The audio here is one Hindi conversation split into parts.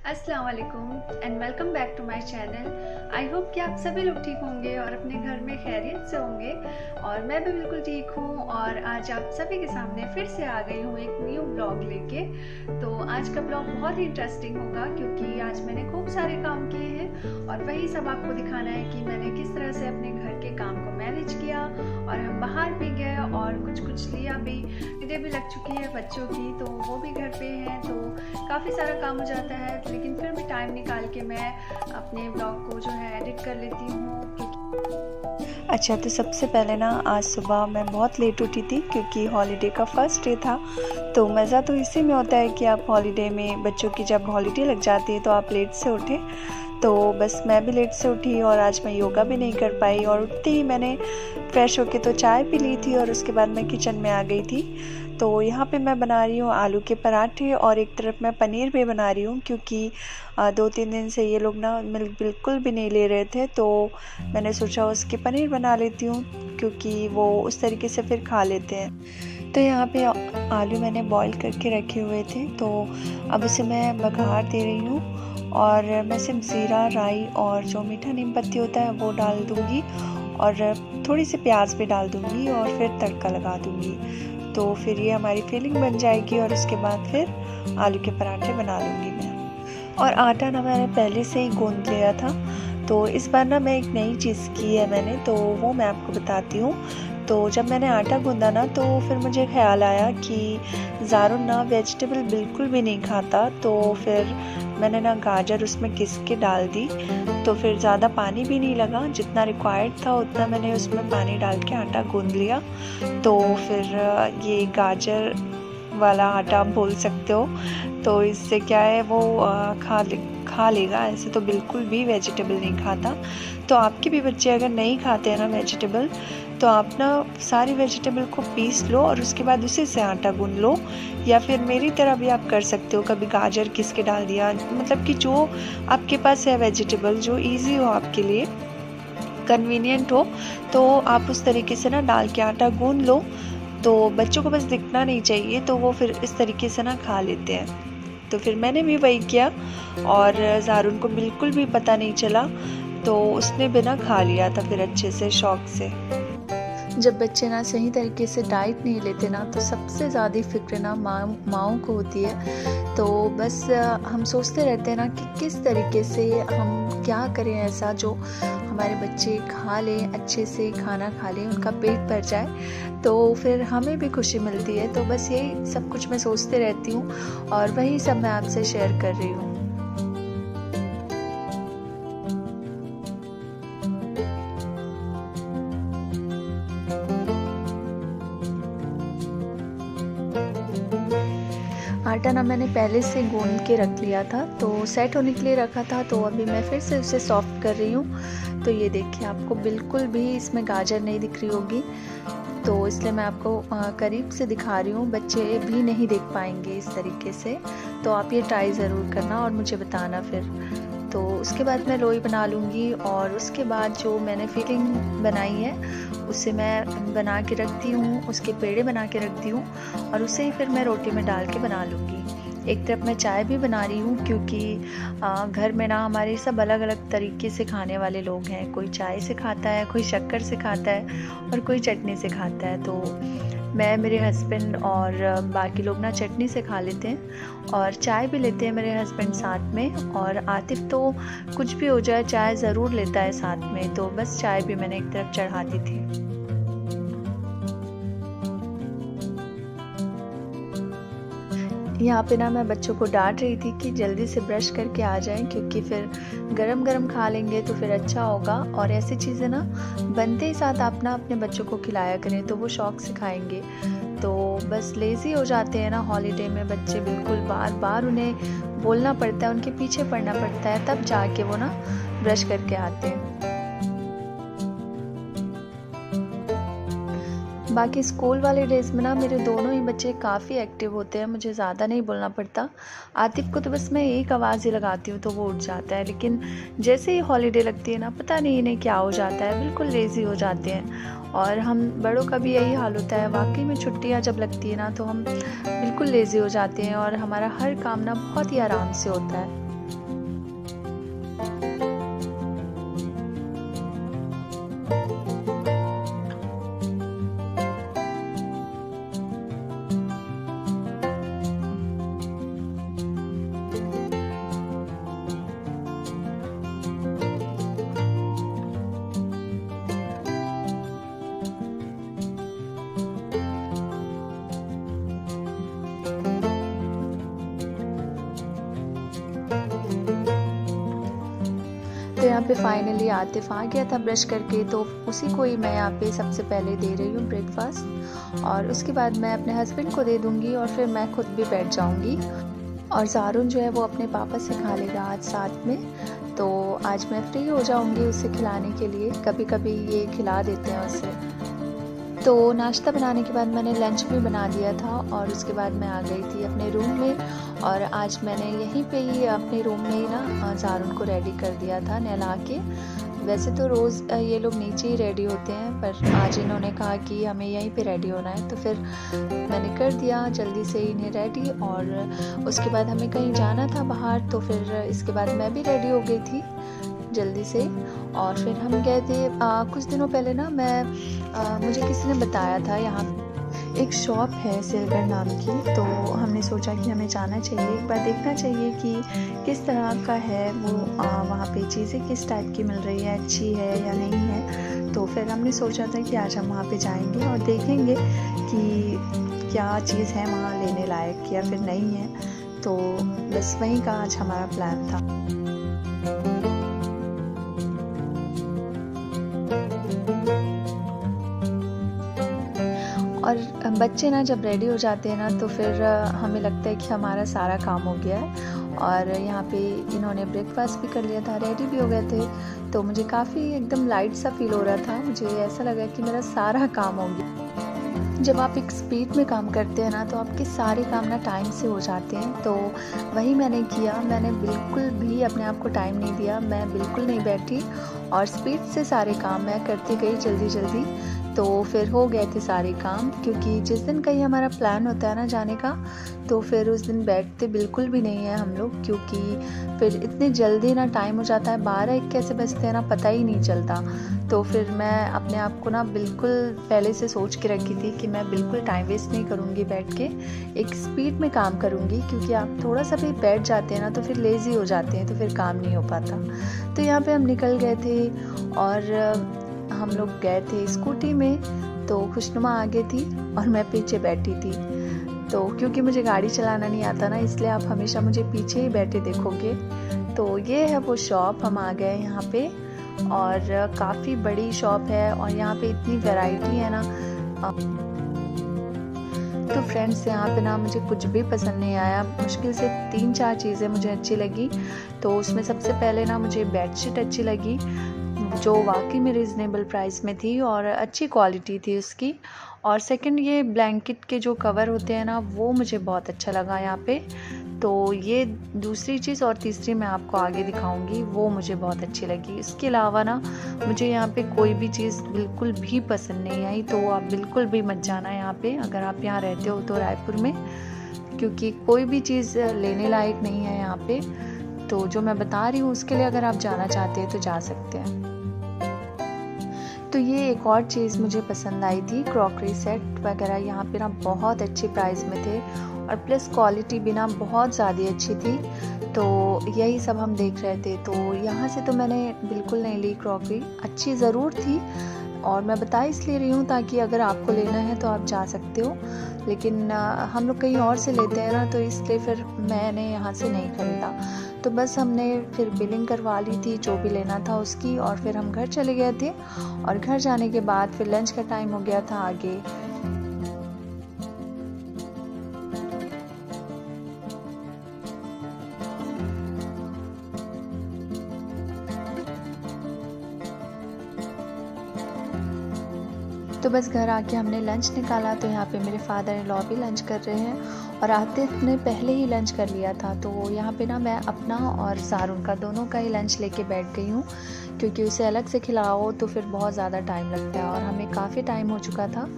अस्सलाम वालेकुम and welcome back to my channel. I hope कि आप सभी लोग ठीक होंगे और अपने घर में खैरियत से होंगे। और मैं भी बिल्कुल ठीक हूँ और आज आप सभी के सामने फिर से आ गई हूँ एक न्यू ब्लॉग लेके। तो आज का ब्लॉग बहुत ही इंटरेस्टिंग होगा क्योंकि आज मैंने खूब सारे काम किए हैं और वही सब आपको दिखाना है कि मैंने किस तरह से अपने घर के काम को मैनेज किया। और हम बाहर भी गए और कुछ लिया भी, ईदें भी लग चुकी है बच्चों की, तो वो भी घर पे हैं, तो काफ़ी सारा काम हो जाता है। लेकिन फिर भी टाइम निकाल के मैं अपने ब्लॉग को जो है एडिट कर लेती हूँ। अच्छा, तो सबसे पहले ना आज सुबह मैं बहुत लेट उठी थी क्योंकि हॉलीडे का फर्स्ट डे था। तो मज़ा तो इसी में होता है कि आप हॉलीडे में, बच्चों की जब हॉलीडे लग जाती है तो आप लेट से उठे। तो बस मैं भी लेट से उठी और आज मैं योगा भी नहीं कर पाई। और उठते ही मैंने फ्रेश होके तो चाय पी ली थी और उसके बाद मैं किचन में आ गई थी। तो यहाँ पे मैं बना रही हूँ आलू के पराठे और एक तरफ मैं पनीर भी बना रही हूँ क्योंकि 2-3 दिन से ये लोग ना मिल्क बिल्कुल भी नहीं ले रहे थे। तो मैंने सोचा उसके पनीर बना लेती हूँ क्योंकि वो उस तरीके से फिर खा लेते हैं। तो यहाँ पे आलू मैंने बॉईल करके रखे हुए थे, तो अब उसे मैं बघार दे रही हूँ। और मैं सिर्फ ज़ीरा, राई और जो मीठा नीम पत्ती होता है वो डाल दूँगी और थोड़ी सी प्याज भी डाल दूँगी और फिर तड़का लगा दूँगी। तो फिर ये हमारी फिलिंग बन जाएगी और उसके बाद फिर आलू के पराठे बना लूँगी मैं। और आटा ना मैंने पहले से ही गूंद लिया था। तो इस बार ना मैं एक नई चीज़ की है मैंने, तो वो मैं आपको बताती हूँ। तो जब मैंने आटा गूंदा ना तो फिर मुझे ख्याल आया कि ज़ारुन ना वेजिटेबल बिल्कुल भी नहीं खाता। तो फिर मैंने ना गाजर उसमें घिस के डाल दी, तो फिर ज़्यादा पानी भी नहीं लगा, जितना रिक्वायर्ड था उतना मैंने उसमें पानी डाल के आटा गूंद लिया। तो फिर ये गाजर वाला आटा आप बोल सकते हो। तो इससे क्या है, वो खा लेगा। ऐसे तो बिल्कुल भी वेजिटेबल नहीं खाता। तो आपके भी बच्चे अगर नहीं खाते हैं ना वेजिटेबल, तो आप ना सारी वेजिटेबल को पीस लो और उसके बाद उसी से आटा गूंद लो। या फिर मेरी तरह भी आप कर सकते हो, कभी गाजर घिस के डाल दिया, मतलब कि जो आपके पास है वेजिटेबल, जो इजी हो आपके लिए, कन्वीनियंट हो, तो आप उस तरीके से ना डाल के आटा गूंद लो। तो बच्चों को बस दिखना नहीं चाहिए, तो वो फिर इस तरीके से ना खा लेते हैं। तो फिर मैंने भी वही किया और ज़ारुन को बिल्कुल भी पता नहीं चला, तो उसने भी ना खा लिया था फिर अच्छे से, शौक से। जब बच्चे ना सही तरीके से डाइट नहीं लेते ना, तो सबसे ज़्यादा फिक्र ना माँओं को होती है। तो बस हम सोचते रहते हैं ना कि किस तरीके से हम क्या करें ऐसा जो हमारे बच्चे खा लें, अच्छे से खाना खा लें, उनका पेट भर जाए, तो फिर हमें भी खुशी मिलती है। तो बस यही सब कुछ मैं सोचते रहती हूँ और वही सब मैं आपसे शेयर कर रही हूँ। आटा ना मैंने पहले से गूंद के रख लिया था, तो सेट होने के लिए रखा था। तो अभी मैं फिर से उसे सॉफ्ट कर रही हूँ। तो ये देखिए, आपको बिल्कुल भी इसमें गाजर नहीं दिख रही होगी, तो इसलिए मैं आपको करीब से दिखा रही हूँ। बच्चे भी नहीं देख पाएंगे इस तरीके से। तो आप ये ट्राई ज़रूर करना और मुझे बताना फिर। तो उसके बाद मैं लोई बना लूँगी और उसके बाद जो मैंने फिलिंग बनाई है उसे मैं बना के रखती हूँ, उसके पेड़े बना के रखती हूँ और उसे ही फिर मैं रोटी में डाल के बना लूँगी। एक तरफ मैं चाय भी बना रही हूँ क्योंकि घर में ना हमारे सब अलग अलग तरीके से खाने वाले लोग हैं। कोई चाय से खाता है, कोई शक्कर से खाता है और कोई चटनी से खाता है। तो मैं, मेरे हस्बैंड और बाकी लोग ना चटनी से खा लेते हैं और चाय भी लेते हैं मेरे हस्बैंड साथ में। और आतिफ तो कुछ भी हो जाए चाय ज़रूर लेता है साथ में। तो बस चाय भी मैंने एक तरफ चढ़ा दी थी। यहाँ पे ना मैं बच्चों को डांट रही थी कि जल्दी से ब्रश करके आ जाएं क्योंकि फिर गरम गरम खा लेंगे तो फिर अच्छा होगा। और ऐसी चीज़ें ना बनते ही साथ आप ना अपने बच्चों को खिलाया करें, तो वो शौक से खाएंगे। तो बस लेज़ी हो जाते हैं ना हॉलीडे में बच्चे, बिल्कुल बार बार उन्हें बोलना पड़ता है, उनके पीछे पड़ना पड़ता है, तब जाके वो ना ब्रश करके आते हैं। बाकी स्कूल वाले डेज़ में ना मेरे दोनों ही बच्चे काफ़ी एक्टिव होते हैं, मुझे ज़्यादा नहीं बोलना पड़ता। आतिफ को तो बस मैं एक आवाज़ ही लगाती हूँ तो वो उठ जाता है, लेकिन जैसे ही हॉलीडे लगती है ना, पता नहीं इन्हें क्या हो जाता है, बिल्कुल लेज़ी हो जाते हैं। और हम बड़ों का भी यही हाल होता है। वाकई में छुट्टियाँ जब लगती है ना तो हम बिल्कुल लेज़ी हो जाते हैं और हमारा हर काम ना बहुत ही आराम से होता है। तो यहाँ पे फाइनली आतिफ आ गया था ब्रश करके, तो उसी को ही मैं यहाँ पे सबसे पहले दे रही हूँ ब्रेकफास्ट, और उसके बाद मैं अपने हस्बैंड को दे दूँगी और फिर मैं खुद भी बैठ जाऊँगी। और ज़ारून जो है वो अपने पापा से खा लेगा आज साथ में, तो आज मैं फ्री हो जाऊँगी उसे खिलाने के लिए। कभी कभी ये खिला देते हैं उसे। तो नाश्ता बनाने के बाद मैंने लंच भी बना दिया था और उसके बाद मैं आ गई थी अपने रूम में, और आज मैंने यहीं पे ही अपने रूम में ही ना ज़ारून को रेडी कर दिया था नहला के। वैसे तो रोज़ ये लोग नीचे ही रेडी होते हैं, पर आज इन्होंने कहा कि हमें यहीं पे रेडी होना है, तो फिर मैंने कर दिया जल्दी से इन्हें रेडी। और उसके बाद हमें कहीं जाना था बाहर, तो फिर इसके बाद मैं भी रेडी हो गई थी जल्दी से, और फिर हम गए थे कुछ दिनों पहले ना मुझे किसी ने बताया था यहाँ एक शॉप है सिल्वर नाम की, तो हमने सोचा कि हमें जाना चाहिए, एक बार देखना चाहिए कि किस तरह का है वो, वहाँ पे चीज़ें किस टाइप की मिल रही है, अच्छी है या नहीं है। तो फिर हमने सोचा था कि आज हम वहाँ पे जाएंगे और देखेंगे कि क्या चीज़ है वहाँ लेने लायक या फिर नहीं है। तो बस वहीं का आज हमारा प्लान था। और बच्चे ना जब रेडी हो जाते हैं ना, तो फिर हमें लगता है कि हमारा सारा काम हो गया है। और यहाँ पे इन्होंने ब्रेकफास्ट भी कर लिया था, रेडी भी हो गए थे, तो मुझे काफ़ी एकदम लाइट सा फील हो रहा था। मुझे ऐसा लगा कि मेरा सारा काम हो गया। जब आप एक स्पीड में काम करते हैं ना, तो आपके सारे काम ना टाइम से हो जाते हैं। तो वही मैंने किया, मैंने बिल्कुल भी अपने आप को टाइम नहीं दिया, मैं बिल्कुल नहीं बैठी और स्पीड से सारे काम मैं करती गई जल्दी जल्दी। तो फिर हो गए थे सारे काम, क्योंकि जिस दिन कहीं हमारा प्लान होता है ना जाने का, तो फिर उस दिन बैठते बिल्कुल भी नहीं है हम लोग, क्योंकि फिर इतने जल्दी ना टाइम हो जाता है, 12-1 कैसे बजते हैं ना पता ही नहीं चलता। तो फिर मैं अपने आप को ना बिल्कुल पहले से सोच के रखी थी कि मैं बिल्कुल टाइम वेस्ट नहीं करूँगी बैठ के, एक स्पीड में काम करूँगी, क्योंकि आप थोड़ा सा भी बैठ जाते हैं ना तो फिर लेज़ी हो जाते हैं, तो फिर काम नहीं हो पाता। तो यहाँ पे हम निकल गए थे और हम लोग गए थे स्कूटी में, तो खुशनुमा आगे थी और मैं पीछे बैठी थी। तो क्योंकि मुझे गाड़ी चलाना नहीं आता ना, इसलिए आप हमेशा मुझे पीछे ही बैठे देखोगे। तो ये है वो शॉप, हम आ गए यहाँ पे, और काफ़ी बड़ी शॉप है और यहाँ पे इतनी वैरायटी है ना। तो फ्रेंड्स यहाँ पे ना मुझे कुछ भी पसंद नहीं आया, मुश्किल से 3-4 चीज़ें मुझे अच्छी लगी। तो उसमें सबसे पहले ना मुझे बेडशीट अच्छी लगी, जो वाकई में रिजनेबल प्राइस में थी और अच्छी क्वालिटी थी उसकी। और सेकंड, ये ब्लैंकेट के जो कवर होते हैं ना, वो मुझे बहुत अच्छा लगा यहाँ पे। तो ये दूसरी चीज़, और तीसरी मैं आपको आगे दिखाऊंगी, वो मुझे बहुत अच्छी लगी। इसके अलावा ना मुझे यहाँ पे कोई भी चीज़ बिल्कुल भी पसंद नहीं आई, तो आप बिल्कुल भी मत जाना यहाँ पे अगर आप यहाँ रहते हो तो रायपुर में, क्योंकि कोई भी चीज़ लेने लायक नहीं है यहाँ पे। तो जो मैं बता रही हूँ उसके लिए अगर आप जाना चाहते हैं तो जा सकते हैं। तो ये एक और चीज़ मुझे पसंद आई थी, क्रॉकरी सेट वगैरह यहाँ पे ना बहुत अच्छी प्राइस में थे, और प्लस क्वालिटी भी ना बहुत ज़्यादा अच्छी थी। तो यही सब हम देख रहे थे। तो यहाँ से तो मैंने बिल्कुल नहीं ली क्रॉकरी, अच्छी ज़रूर थी, और मैं बता इसलिए रही हूँ ताकि अगर आपको लेना है तो आप जा सकते हो, लेकिन हम लोग कहीं और से लेते हैं ना, तो इसलिए फिर मैंने यहाँ से नहीं खरीदा। तो बस हमने फिर बिलिंग करवा ली थी जो भी लेना था उसकी, और फिर हम घर चले गए थे। और घर जाने के बाद फिर लंच का टाइम हो गया था आगे। तो बस घर आके हमने लंच निकाला, तो यहाँ पे मेरे फादर इन लॉ भी लंच कर रहे हैं, और आतिफ ने पहले ही लंच कर लिया था। तो यहाँ पे ना मैं अपना और ज़ारून का दोनों का ही लंच लेके बैठ गई हूँ, क्योंकि उसे अलग से खिलाओ तो फिर बहुत ज़्यादा टाइम लगता है, और हमें काफ़ी टाइम हो चुका था,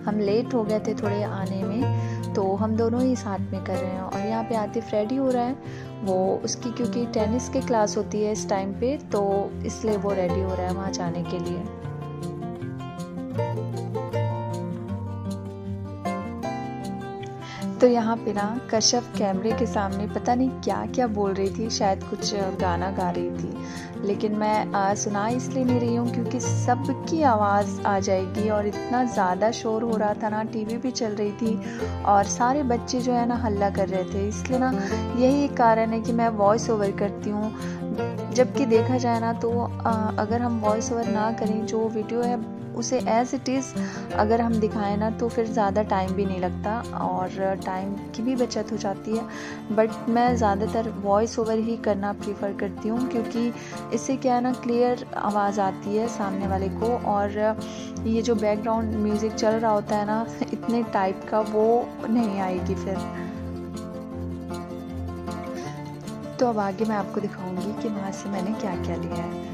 हम लेट हो गए थे थोड़े आने में। तो हम दोनों ही साथ में कर रहे हैं। और यहाँ पे आतिफ रेडी हो रहा है, वो उसकी क्योंकि टेनिस की क्लास होती है इस टाइम पे, तो इसलिए वो रेडी हो रहा है वहाँ जाने के लिए। तो यहाँ पे ना कश्यप कैमरे के सामने पता नहीं क्या क्या बोल रही थी, शायद कुछ गाना गा रही थी, लेकिन मैं सुना इसलिए नहीं रही हूँ क्योंकि सबकी आवाज़ आ जाएगी। और इतना ज़्यादा शोर हो रहा था ना, टीवी भी चल रही थी और सारे बच्चे जो है ना हल्ला कर रहे थे, इसलिए ना यही एक कारण है कि मैं वॉइस ओवर करती हूँ। जबकि देखा जाए ना तो अगर हम वॉइस ओवर ना करें, जो वीडियो है उसे एज़ इट इज़ अगर हम दिखाएं ना तो फिर ज़्यादा टाइम भी नहीं लगता और टाइम की भी बचत हो जाती है। बट मैं ज़्यादातर वॉइस ओवर ही करना प्रीफर करती हूँ क्योंकि इससे क्या है ना, क्लियर आवाज़ आती है सामने वाले को। और ये जो बैकग्राउंड म्यूज़िक चल रहा होता है ना इतने टाइप का, वो नहीं आएगी फिर। तो अब आगे मैं आपको दिखाऊंगी कि वहाँ से मैंने क्या क्या लिया है।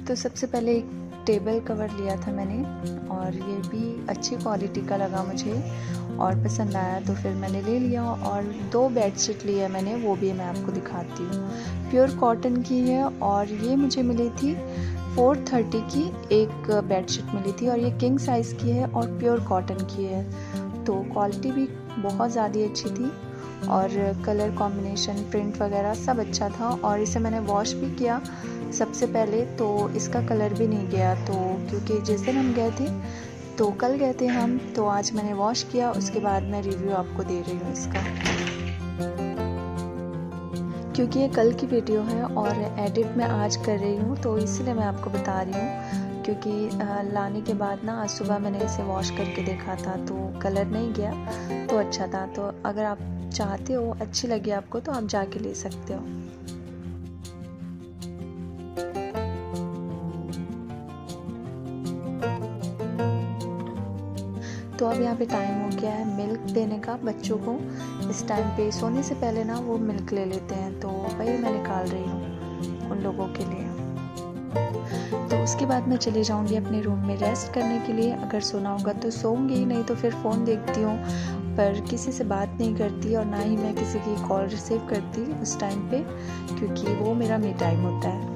तो सबसे पहले एक टेबल कवर लिया था मैंने और ये भी अच्छी क्वालिटी का लगा मुझे और पसंद आया, तो फिर मैंने ले लिया। और 2 बेडशीट लिया मैंने, वो भी मैं आपको दिखाती हूँ। प्योर कॉटन की है और ये मुझे मिली थी 430 की एक बेडशीट मिली थी और ये किंग साइज़ की है और प्योर कॉटन की है। तो क्वालिटी भी बहुत ज़्यादा अच्छी थी और कलर कॉम्बिनेशन, प्रिंट वगैरह सब अच्छा था। और इसे मैंने वॉश भी किया सबसे पहले, तो इसका कलर भी नहीं गया। तो क्योंकि जिस दिन हम गए थे, तो कल गए थे हम, तो आज मैंने वॉश किया, उसके बाद मैं रिव्यू आपको दे रही हूँ इसका। क्योंकि ये कल की वीडियो है और एडिट मैं आज कर रही हूँ, तो इसलिए मैं आपको बता रही हूँ। क्योंकि लाने के बाद ना आज सुबह मैंने इसे वॉश करके देखा था तो कलर नहीं गया, तो अच्छा था। तो अगर आप चाहते हो, अच्छी लगी आपको, तो आप जाके ले सकते हो। तो अब यहाँ पे टाइम हो गया है मिल्क देने का बच्चों को। इस टाइम पे सोने से पहले ना वो मिल्क ले लेते हैं, तो वही मैं निकाल रही हूँ उन लोगों के लिए। तो उसके बाद मैं चली जाऊँगी अपने रूम में रेस्ट करने के लिए। अगर सोना होगा तो सोऊंगी, नहीं तो फिर फ़ोन देखती हूँ, पर किसी से बात नहीं करती और ना ही मैं किसी की कॉल रिसीव करती उस टाइम पे, क्योंकि वो मेरा मी टाइम होता है।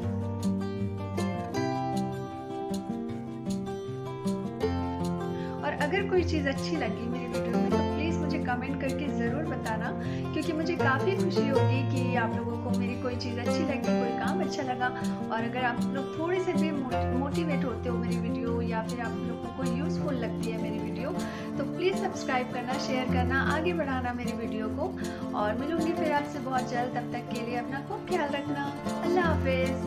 अगर कोई चीज़ अच्छी लगी मेरी वीडियो में तो प्लीज़ मुझे कमेंट करके ज़रूर बताना, क्योंकि मुझे काफ़ी खुशी होगी कि आप लोगों को मेरी कोई चीज़ अच्छी लगी, कोई काम अच्छा लगा। और अगर आप लोग थोड़े से भी मोटिवेट होते हो मेरी वीडियो, या फिर आप लोगों को यूज़फुल लगती है मेरी वीडियो, तो प्लीज़ सब्सक्राइब करना, शेयर करना, आगे बढ़ाना मेरी वीडियो को। और मिलूंगी फिर आपसे बहुत जल्द, तब तक के लिए अपना खूब ख्याल रखना। अल्लाह हाफिज़।